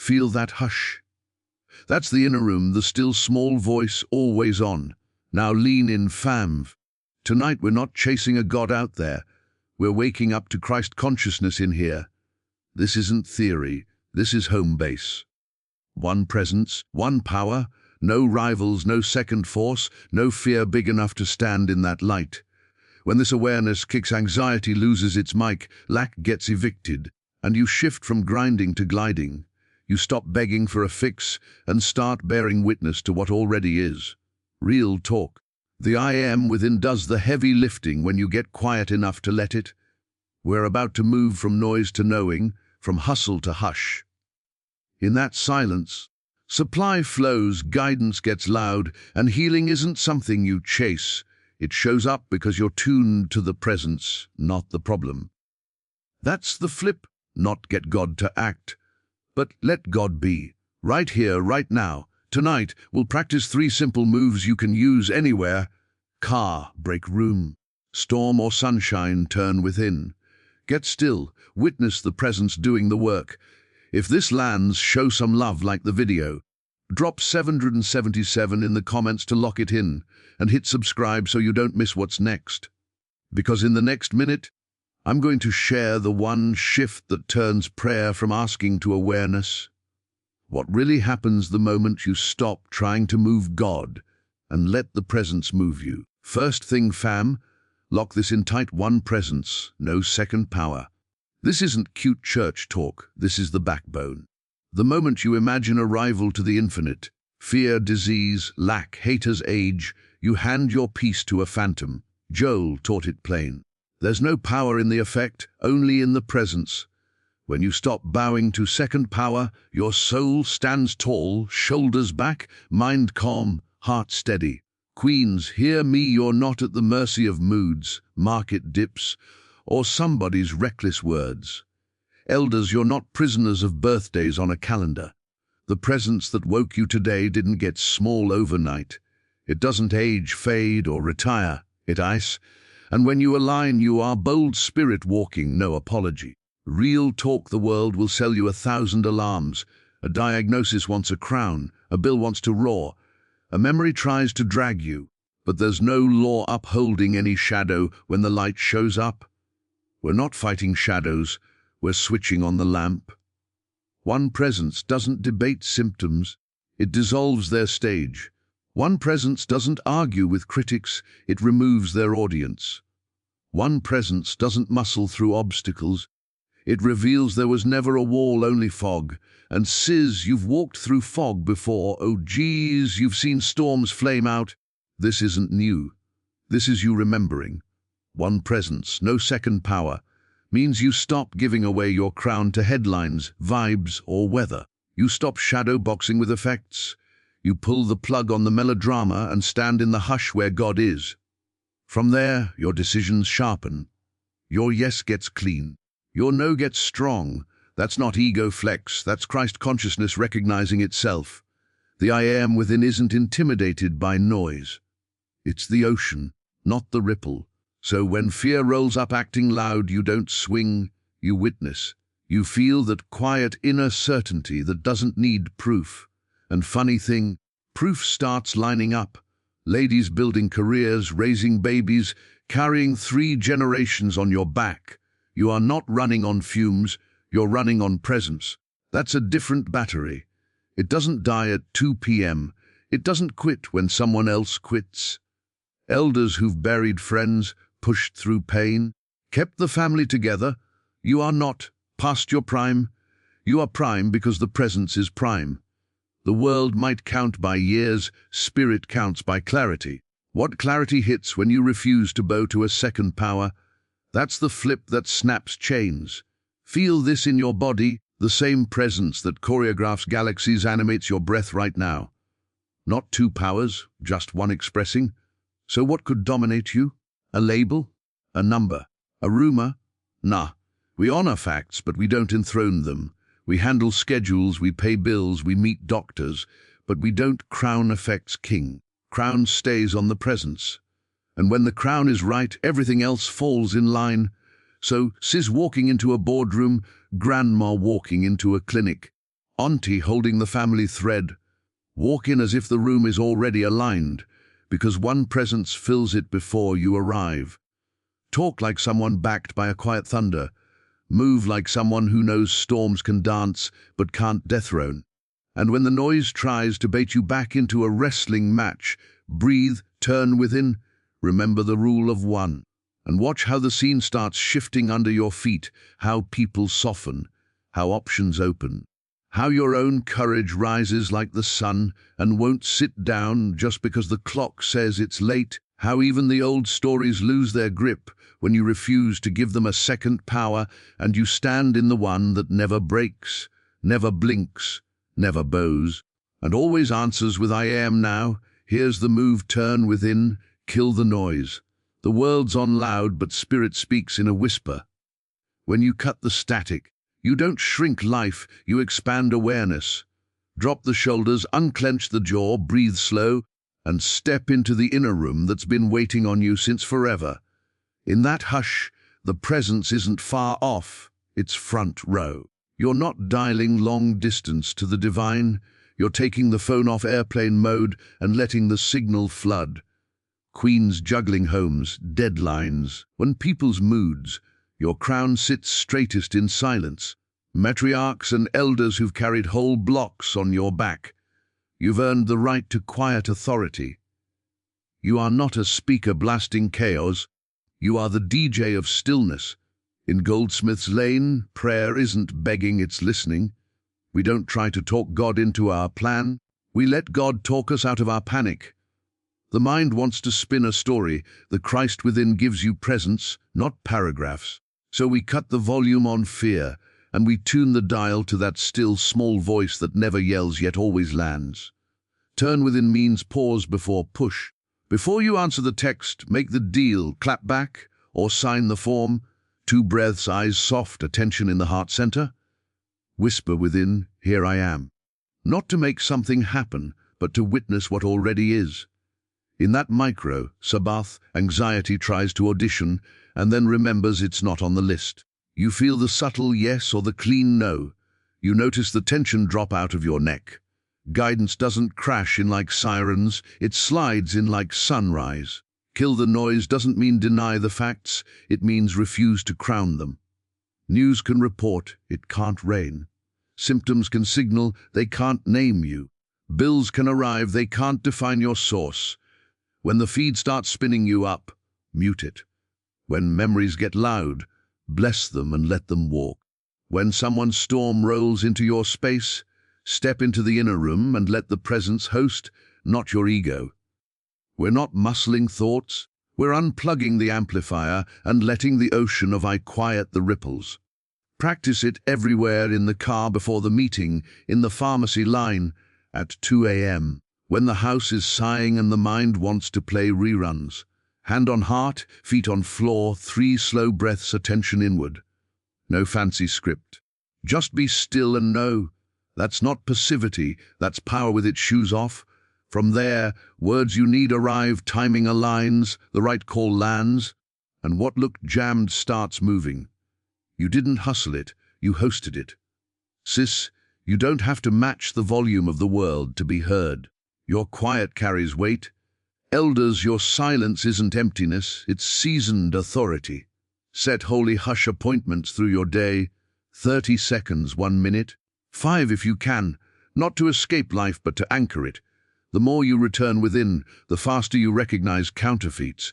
Feel that hush. That's the inner room, the still small voice always on. Now lean in, fam. Tonight we're not chasing a God out there. We're waking up to Christ consciousness in here. This isn't theory, this is home base. One presence, one power, no rivals, no second force, no fear big enough to stand in that light. When this awareness kicks, anxiety loses its mic, lack gets evicted, and you shift from grinding to gliding. You stop begging for a fix and start bearing witness to what already is. Real talk. The I am within does the heavy lifting when you get quiet enough to let it. We're about to move from noise to knowing, from hustle to hush. In that silence, supply flows, guidance gets loud, and healing isn't something you chase. It shows up because you're tuned to the presence, not the problem. That's the flip, not get God to act, but let God be. Right here, right now. Tonight, we'll practice 3 simple moves you can use anywhere. Car, break room. Storm or sunshine, turn within. Get still, witness the presence doing the work. If this lands, show some love like the video. Drop 777 in the comments to lock it in, and hit subscribe so you don't miss what's next. Because in the next minute, I'm going to share the one shift that turns prayer from asking to awareness. What really happens the moment you stop trying to move God and let the presence move you. First thing, fam, lock this in tight: one presence, no second power. This isn't cute church talk, this is the backbone. The moment you imagine a rival to the infinite, fear, disease, lack, haters, age, you hand your peace to a phantom. Joel taught it plain. There's no power in the effect, only in the presence. When you stop bowing to second power, your soul stands tall, shoulders back, mind calm, heart steady. Queens, hear me, you're not at the mercy of moods, market dips, or somebody's reckless words. Elders, you're not prisoners of birthdays on a calendar. The presence that woke you today didn't get small overnight. It doesn't age, fade, or retire. It ice. And when you align, you are bold spirit walking, no apology. Real talk. The world will sell you 1,000 alarms. A diagnosis wants a crown, a bill wants to roar. A memory tries to drag you, but there's no law upholding any shadow when the light shows up. We're not fighting shadows, we're switching on the lamp. One presence doesn't debate symptoms, it dissolves their stage. One presence doesn't argue with critics, it removes their audience. One presence doesn't muscle through obstacles, it reveals there was never a wall, only fog. And sis, you've walked through fog before. Oh geez, you've seen storms flame out. This isn't new. This is you remembering. One presence, no second power, means you stop giving away your crown to headlines, vibes, or weather. You stop shadow boxing with effects. You pull the plug on the melodrama and stand in the hush where God is. From there, your decisions sharpen. Your yes gets clean. Your no gets strong. That's not ego flex, that's Christ consciousness recognizing itself. The I am within isn't intimidated by noise. It's the ocean, not the ripple. So when fear rolls up acting loud, you don't swing, you witness. You feel that quiet inner certainty that doesn't need proof. And funny thing, proof starts lining up. Ladies building careers, raising babies, carrying 3 generations on your back. You are not running on fumes, you're running on presence. That's a different battery. It doesn't die at 2 p.m. It doesn't quit when someone else quits. Elders who've buried friends, pushed through pain, kept the family together. You are not past your prime. You are prime because the presence is prime. The world might count by years, spirit counts by clarity. What clarity hits when you refuse to bow to a second power? That's the flip that snaps chains. Feel this in your body, the same presence that choreographs galaxies animates your breath right now. Not 2 powers, just one expressing. So what could dominate you? A label? A number? A rumor? Nah. We honor facts, but we don't enthrone them. We handle schedules, we pay bills, we meet doctors, but we don't crown effects king. Crown stays on the presence. And when the crown is right, everything else falls in line. So, sis walking into a boardroom, grandma walking into a clinic. Auntie holding the family thread. Walk in as if the room is already aligned, because one presence fills it before you arrive. Talk like someone backed by a quiet thunder. Move like someone who knows storms can dance but can't dethrone. And when the noise tries to bait you back into a wrestling match, breathe, turn within, remember the rule of one. And watch how the scene starts shifting under your feet, how people soften, how options open, how your own courage rises like the sun and won't sit down just because the clock says it's late, how even the old stories lose their grip when you refuse to give them a second power and you stand in the one that never breaks, never blinks, never bows, and always answers with I am now. Here's the move, turn within, kill the noise. The world's on loud, but spirit speaks in a whisper. When you cut the static, you don't shrink life, you expand awareness. Drop the shoulders, unclench the jaw, breathe slow, and step into the inner room that's been waiting on you since forever. In that hush, the presence isn't far off, it's front row. You're not dialing long distance to the divine, you're taking the phone off airplane mode and letting the signal flood. Queens juggling homes, deadlines, when people's moods, your crown sits straightest in silence. Matriarchs and elders who've carried whole blocks on your back. You've earned the right to quiet authority. You are not a speaker blasting chaos, you are the DJ of stillness. In Goldsmith's lane, prayer isn't begging, it's listening. We don't try to talk God into our plan, we let God talk us out of our panic. The mind wants to spin a story. The Christ within gives you presence, not paragraphs. So we cut the volume on fear, and we tune the dial to that still small voice that never yells yet always lands. Turn within means pause before push. Before you answer the text, make the deal, clap back, or sign the form. 2 breaths, eyes soft, attention in the heart center. Whisper within, here I am. Not to make something happen, but to witness what already is. In that micro, Sabbath, anxiety tries to audition and then remembers it's not on the list. You feel the subtle yes or the clean no. You notice the tension drop out of your neck. Guidance doesn't crash in like sirens, it slides in like sunrise. Kill the noise doesn't mean deny the facts, it means refuse to crown them. News can report, it can't rain. Symptoms can signal, they can't name you. Bills can arrive, they can't define your source. When the feed starts spinning you up, mute it. When memories get loud, bless them and let them walk. When someone's storm rolls into your space, step into the inner room and let the presence host, not your ego. We're not muscling thoughts, we're unplugging the amplifier and letting the ocean of I quiet the ripples. Practice it everywhere, in the car before the meeting, in the pharmacy line, at 2 a.m. When the house is sighing and the mind wants to play reruns. Hand on heart, feet on floor, 3 slow breaths, attention inward. No fancy script. Just be still and know. That's not passivity, that's power with its shoes off. From there, words you need arrive, timing aligns, the right call lands, and what looked jammed starts moving. You didn't hustle it, you hosted it. Sis, you don't have to match the volume of the world to be heard. Your quiet carries weight. Elders, your silence isn't emptiness, it's seasoned authority. Set holy hush appointments through your day, 30 seconds, 1 minute, 5 if you can, not to escape life but to anchor it. The more you return within, the faster you recognize counterfeits.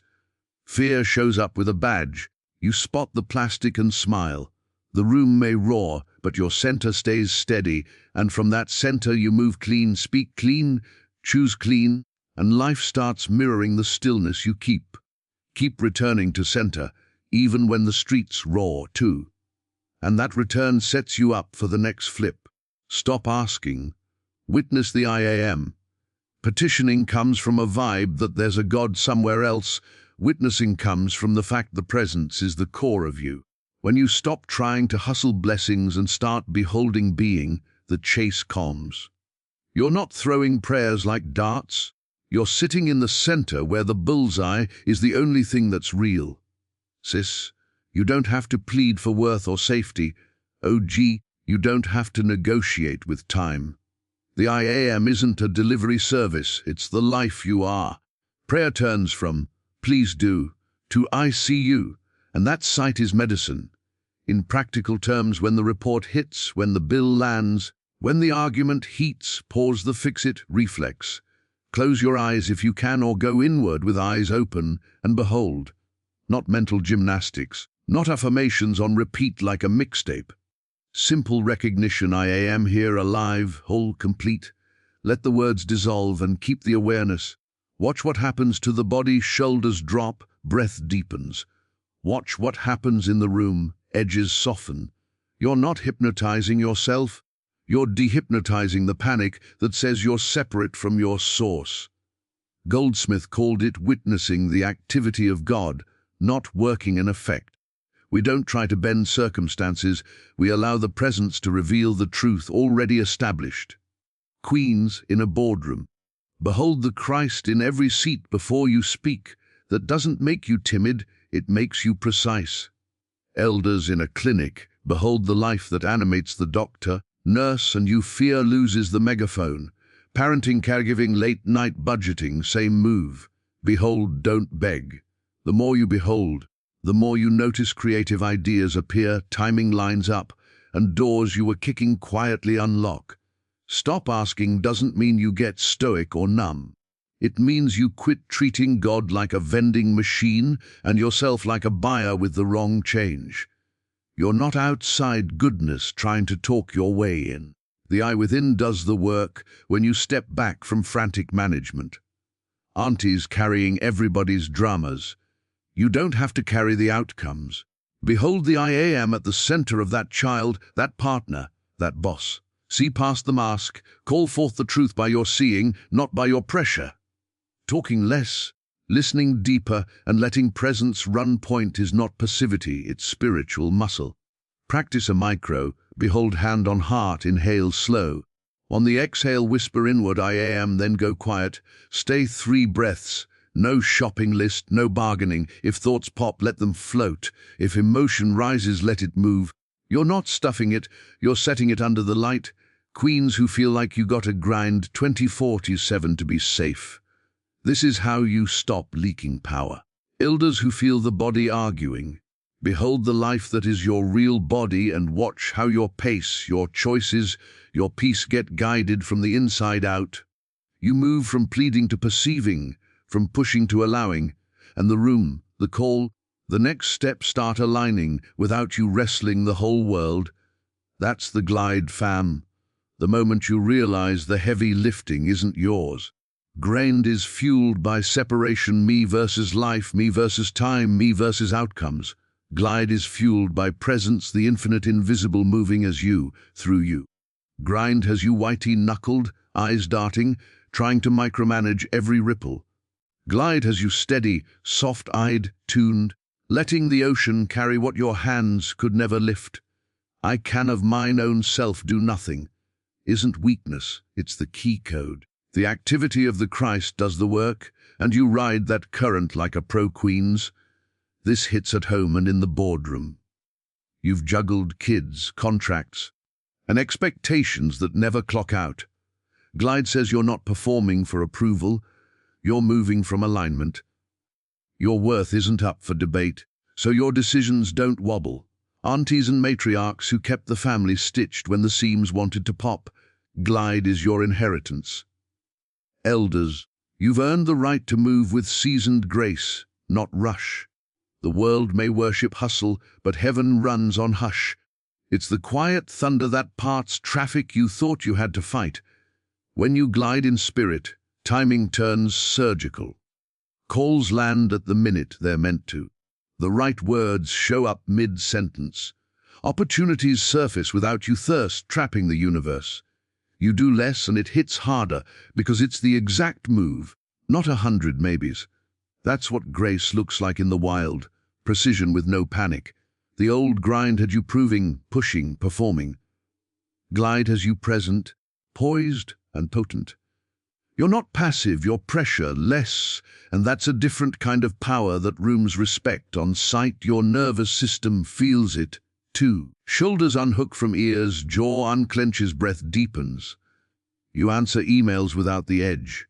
Fear shows up with a badge. You spot the plastic and smile. The room may roar, but your center stays steady, and from that center you move clean, speak clean, choose clean, and life starts mirroring the stillness you keep. Keep returning to center, even when the streets roar too. And that return sets you up for the next flip. Stop asking. Witness the I am. Petitioning comes from a vibe that there's a God somewhere else. Witnessing comes from the fact the presence is the core of you. When you stop trying to hustle blessings and start beholding being, the chase calms. You're not throwing prayers like darts. You're sitting in the center where the bullseye is the only thing that's real. Sis, you don't have to plead for worth or safety. OG, You don't have to negotiate with time. The I am isn't a delivery service, it's the life you are. Prayer turns from, please do, to I see you, and that sight is medicine. In practical terms, when the report hits, when the bill lands, when the argument heats, pause the fix-it reflex. Close your eyes if you can, or go inward with eyes open and behold. Not mental gymnastics, not affirmations on repeat like a mixtape. Simple recognition, I am here, alive, whole, complete. Let the words dissolve and keep the awareness. Watch what happens to the body, shoulders drop, breath deepens. Watch what happens in the room, edges soften. You're not hypnotizing yourself. You're dehypnotizing the panic that says you're separate from your source. Goldsmith called it witnessing the activity of God, not working an effect. We don't try to bend circumstances, we allow the presence to reveal the truth already established. Queens in a boardroom. Behold the Christ in every seat before you speak. That doesn't make you timid, it makes you precise. Elders in a clinic. Behold the life that animates the doctor, nurse, and you fear loses the megaphone. Parenting, caregiving, late-night budgeting, same move. Behold, don't beg. The more you behold, the more you notice creative ideas appear, timing lines up, and doors you were kicking quietly unlock. Stop asking doesn't mean you get stoic or numb. It means you quit treating God like a vending machine and yourself like a buyer with the wrong change. You're not outside goodness trying to talk your way in. The I within does the work when you step back from frantic management. Aunties carrying everybody's dramas. You don't have to carry the outcomes. Behold the I am at the center of that child, that partner, that boss. See past the mask, call forth the truth by your seeing, not by your pressure. Talking less, listening deeper, and letting presence run point is not passivity, it's spiritual muscle. Practice a micro, behold hand on heart, inhale slow. On the exhale, whisper inward, I am, then go quiet. Stay 3 breaths. No shopping list, no bargaining. If thoughts pop, let them float. If emotion rises, let it move. You're not stuffing it, you're setting it under the light. Queens who feel like you gotta grind 24/7 to be safe. This is how you stop leaking power. Elders who feel the body arguing. Behold the life that is your real body and watch how your pace, your choices, your peace get guided from the inside out. You move from pleading to perceiving, from pushing to allowing, and the room, the call, the next step start aligning without you wrestling the whole world. That's the glide, fam. The moment you realize the heavy lifting isn't yours. Grind is fueled by separation, me versus life, me versus time, me versus outcomes. Glide is fueled by presence, the infinite invisible moving as you, through you. Grind has you whitey-knuckled, eyes darting, trying to micromanage every ripple. Glide has you steady, soft-eyed, tuned, letting the ocean carry what your hands could never lift. I can of mine own self do nothing. Isn't weakness, it's the key code. The activity of the Christ does the work, and you ride that current like a pro-queens. This hits at home and in the boardroom. You've juggled kids, contracts, and expectations that never clock out. Glide says you're not performing for approval, you're moving from alignment. Your worth isn't up for debate, so your decisions don't wobble. Aunties and matriarchs who kept the family stitched when the seams wanted to pop. Glide is your inheritance. Elders, you've earned the right to move with seasoned grace, not rush. The world may worship hustle, but heaven runs on hush. It's the quiet thunder that parts traffic you thought you had to fight. When you glide in spirit, timing turns surgical. Calls land at the minute they're meant to. The right words show up mid-sentence. Opportunities surface without you thirst, trapping the universe. You do less and it hits harder because it's the exact move, not 100 maybes. That's what grace looks like in the wild, precision with no panic. The old grind had you proving, pushing, performing. Glide has you present, poised and potent. You're not passive, you're pressure, less, and that's a different kind of power that rooms respect on sight. Your nervous system feels it, too. Shoulders unhook from ears, jaw unclenches, breath deepens. You answer emails without the edge.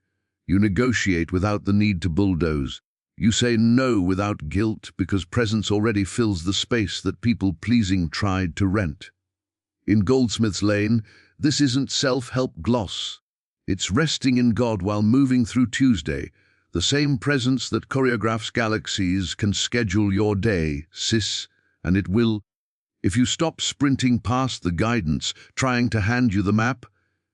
You negotiate without the need to bulldoze. You say no without guilt because presence already fills the space that people-pleasing tried to rent. In Goldsmith's lane, this isn't self-help gloss. It's resting in God while moving through Tuesday. The same presence that choreographs galaxies can schedule your day, sis, and it will. If you stop sprinting past the guidance, trying to hand you the map,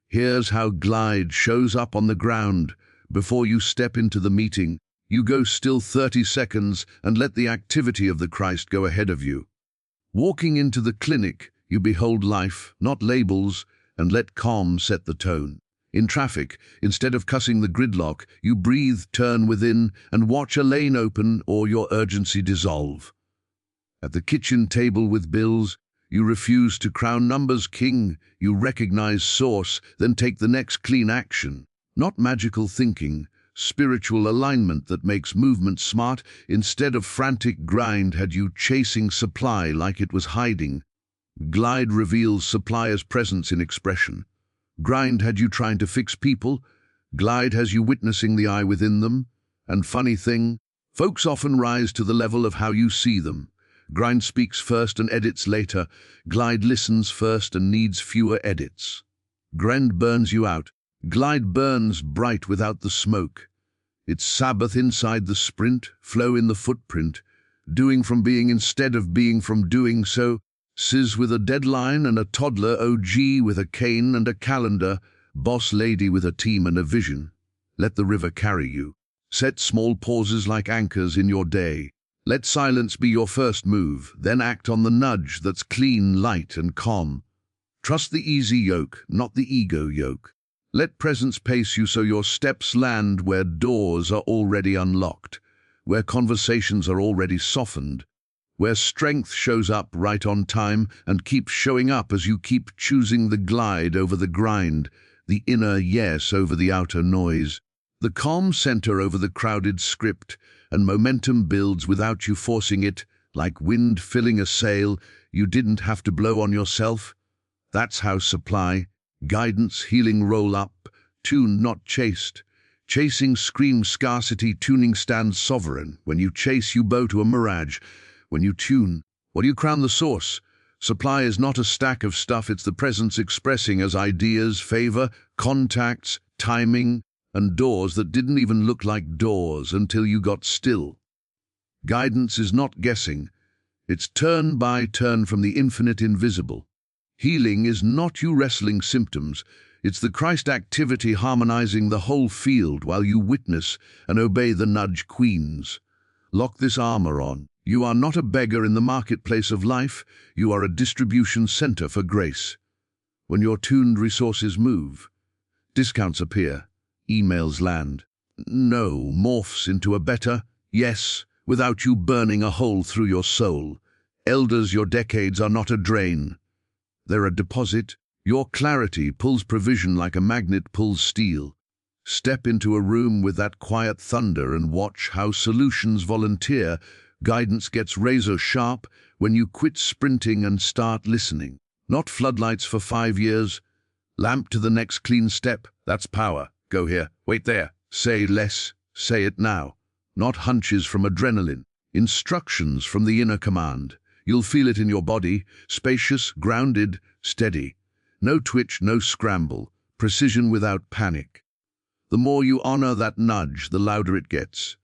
here's how glide shows up on the ground. Before you step into the meeting, you go still 30 seconds and let the activity of the Christ go ahead of you. Walking into the clinic, you behold life, not labels, and let calm set the tone. In traffic, instead of cussing the gridlock, you breathe, turn within, and watch a lane open or your urgency dissolve. At the kitchen table with bills, you refuse to crown numbers king. You recognize source, then take the next clean action. Not magical thinking, spiritual alignment that makes movement smart. Instead of frantic grind, had you chasing supply like it was hiding. Glide reveals supply as presence in expression. Grind had you trying to fix people. Glide has you witnessing the eye within them. And funny thing, folks often rise to the level of how you see them. Grind speaks first and edits later. Glide listens first and needs fewer edits. Grind burns you out. Glide burns bright without the smoke. It's Sabbath inside the sprint, flow in the footprint, doing from being instead of being from doing. So, Sis with a deadline and a toddler, OG with a cane and a calendar, boss lady with a team and a vision. Let the river carry you. Set small pauses like anchors in your day. Let silence be your first move, then act on the nudge that's clean, light, and calm. Trust the easy yoke, not the ego yoke. Let presence pace you so your steps land where doors are already unlocked, where conversations are already softened, where strength shows up right on time and keeps showing up as you keep choosing the glide over the grind, the inner yes over the outer noise, the calm center over the crowded script, and momentum builds without you forcing it, like wind filling a sail. You didn't have to blow on yourself. That's how supply, guidance, healing roll up, tune not chased. Chasing screams scarcity, tuning stands sovereign. When you chase, you bow to a mirage. When you tune, what do you crown the source? Supply is not a stack of stuff, it's the presence expressing as ideas, favor, contacts, timing, and doors that didn't even look like doors until you got still. Guidance is not guessing, it's turn by turn from the infinite invisible. Healing is not you wrestling symptoms, it's the Christ activity harmonizing the whole field while you witness and obey the nudge queens. Lock this armor on. You are not a beggar in the marketplace of life, you are a distribution center for grace. When your tuned resources move, discounts appear. Emails land. No morphs into a better yes without you burning a hole through your soul. Elders, your decades are not a drain. They're a deposit. Your clarity pulls provision like a magnet pulls steel. Step into a room with that quiet thunder and watch how solutions volunteer. Guidance gets razor sharp when you quit sprinting and start listening. Not floodlights for 5 years. Lamp to the next clean step. That's power. Go here, wait there, say less, say it now. Not hunches from adrenaline, instructions from the inner command. You'll feel it in your body, spacious, grounded, steady. No twitch, no scramble, precision without panic. The more you honor that nudge, the louder it gets.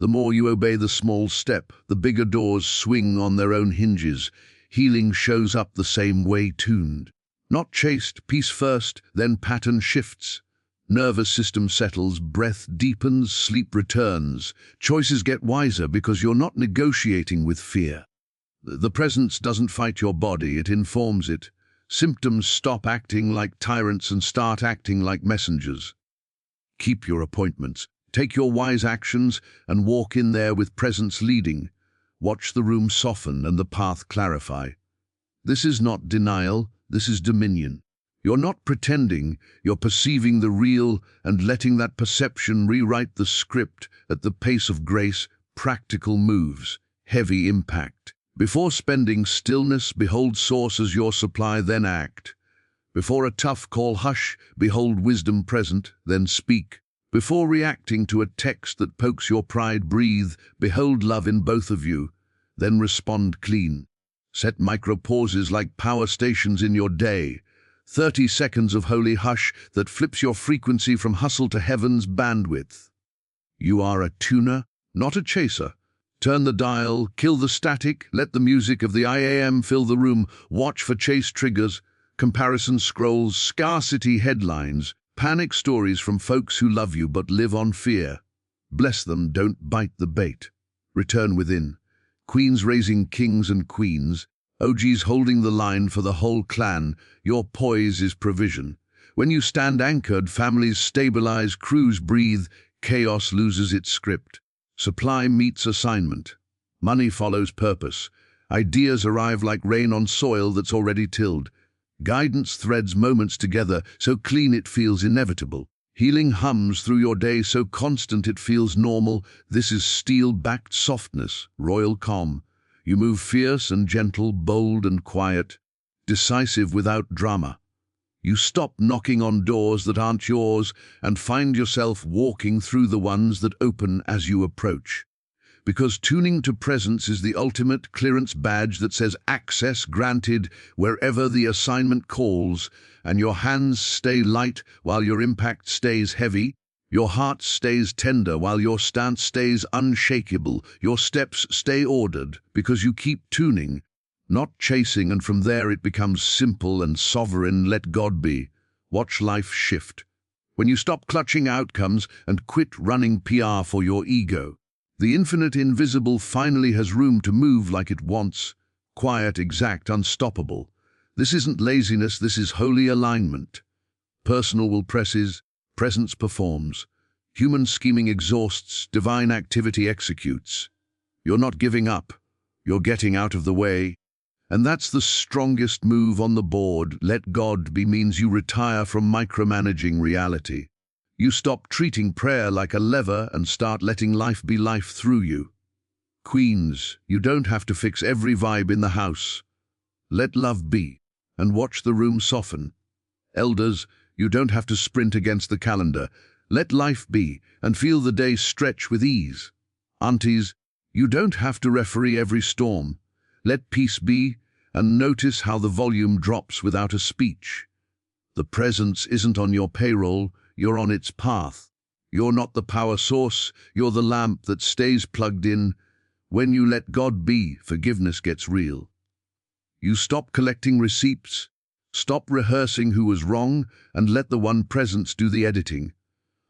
The more you obey the small step, the bigger doors swing on their own hinges. Healing shows up the same way tuned. Not chased, piece first, then pattern shifts. Nervous system settles, breath deepens, sleep returns. Choices get wiser because you're not negotiating with fear. The presence doesn't fight your body, it informs it. Symptoms stop acting like tyrants and start acting like messengers. Keep your appointments, take your wise actions, and walk in there with presence leading. Watch the room soften and the path clarify. This is not denial, this is dominion. You're not pretending, you're perceiving the real and letting that perception rewrite the script at the pace of grace, practical moves, heavy impact. Before spending stillness, behold source as your supply, then act. Before a tough call, hush, behold wisdom present, then speak. Before reacting to a text that pokes your pride, breathe, behold love in both of you, then respond clean. Set micro-pauses like power stations in your day. 30 seconds of holy hush that flips your frequency from hustle to heaven's bandwidth. You are a tuner, not a chaser. Turn the dial, kill the static, let the music of the IAM fill the room. Watch for chase triggers, comparison scrolls, scarcity headlines, panic stories from folks who love you but live on fear. Bless them, don't bite the bait. Return within. Queens raising kings and queens. OGs holding the line for the whole clan. Your poise is provision. When you stand anchored, families stabilize, crews breathe, chaos loses its script. Supply meets assignment. Money follows purpose. Ideas arrive like rain on soil that's already tilled. Guidance threads moments together so clean it feels inevitable. Healing hums through your day so constant it feels normal. This is steel-backed softness, royal calm. You move fierce and gentle, bold and quiet, decisive without drama. You stop knocking on doors that aren't yours and find yourself walking through the ones that open as you approach. Because tuning to presence is the ultimate clearance badge that says access granted wherever the assignment calls, and your hands stay light while your impact stays heavy. Your heart stays tender while your stance stays unshakable. Your steps stay ordered because you keep tuning, not chasing, and from there it becomes simple and sovereign. Let God be. Watch life shift. When you stop clutching outcomes and quit running PR for your ego, the infinite invisible finally has room to move like it wants. Quiet, exact, unstoppable. This isn't laziness, this is holy alignment. Personal will presses, presence performs. Human scheming exhausts, divine activity executes. You're not giving up, you're getting out of the way. And that's the strongest move on the board. Let God be means you retire from micromanaging reality. You stop treating prayer like a lever and start letting life be life through you. Queens, you don't have to fix every vibe in the house. Let love be, and watch the room soften. Elders, you don't have to sprint against the calendar. Let life be, and feel the day stretch with ease. Aunties, you don't have to referee every storm. Let peace be, and notice how the volume drops without a speech. The presence isn't on your payroll, you're on its path. You're not the power source, you're the lamp that stays plugged in. When you let God be, forgiveness gets real. You stop collecting receipts, stop rehearsing who was wrong, and let the one presence do the editing.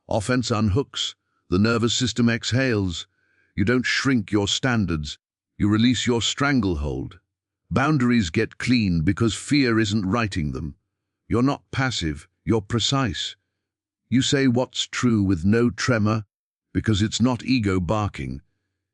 Offense unhooks, the nervous system exhales. You don't shrink your standards, you release your stranglehold. Boundaries get clean because fear isn't writing them. You're not passive, you're precise. You say what's true with no tremor, because it's not ego barking.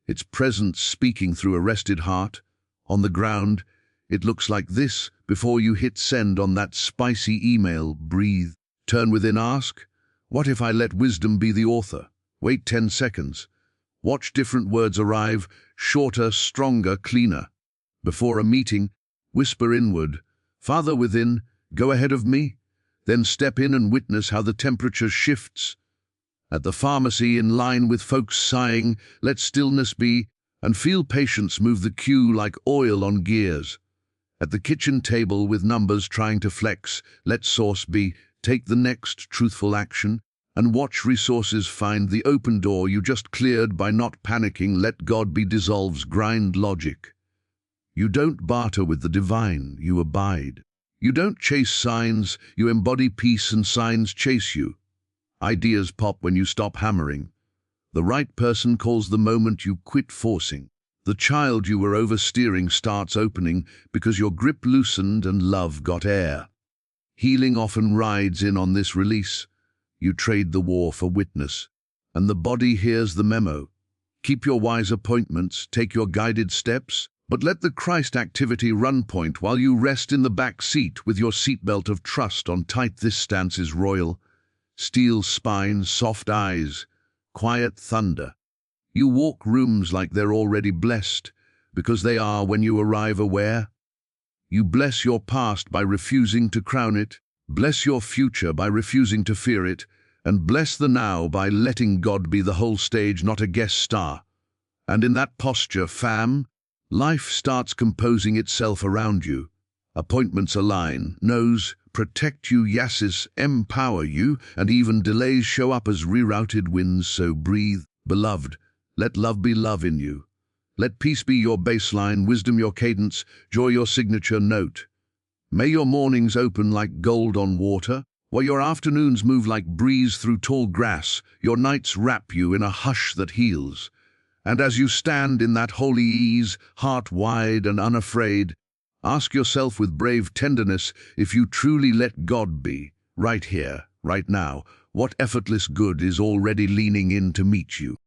It's presence speaking through a rested heart. On the ground, it looks like this. Before you hit send on that spicy email, breathe. Turn within, ask, what if I let wisdom be the author? Wait 10 seconds. Watch different words arrive, shorter, stronger, cleaner. Before a meeting, whisper inward, Father within, go ahead of me. Then step in and witness how the temperature shifts. At the pharmacy, in line with folks sighing, let stillness be, and feel patience move the queue like oil on gears. At the kitchen table with numbers trying to flex, let source be, take the next truthful action, and watch resources find the open door you just cleared by not panicking. Let God be dissolves grind logic. You don't barter with the divine, you abide. You don't chase signs, you embody peace and signs chase you. Ideas pop when you stop hammering. The right person calls the moment you quit forcing. The child you were oversteering starts opening because your grip loosened and love got air. Healing often rides in on this release. You trade the war for witness, and the body hears the memo. Keep your wise appointments, take your guided steps, but let the Christ activity run point while you rest in the back seat with your seatbelt of trust on tight. This stance is royal. Steel spine, soft eyes, quiet thunder. You walk rooms like they're already blessed, because they are when you arrive aware. You bless your past by refusing to crown it, bless your future by refusing to fear it, and bless the now by letting God be the whole stage, not a guest star. And in that posture, fam, life starts composing itself around you. Appointments align, no's protect you, yeses empower you, and even delays show up as rerouted winds. So breathe, beloved, let love be love in you. Let peace be your baseline, wisdom your cadence, joy your signature note. May your mornings open like gold on water, while your afternoons move like breeze through tall grass, your nights wrap you in a hush that heals. And as you stand in that holy ease, heart wide and unafraid, ask yourself with brave tenderness, if you truly let God be, right here, right now, what effortless good is already leaning in to meet you?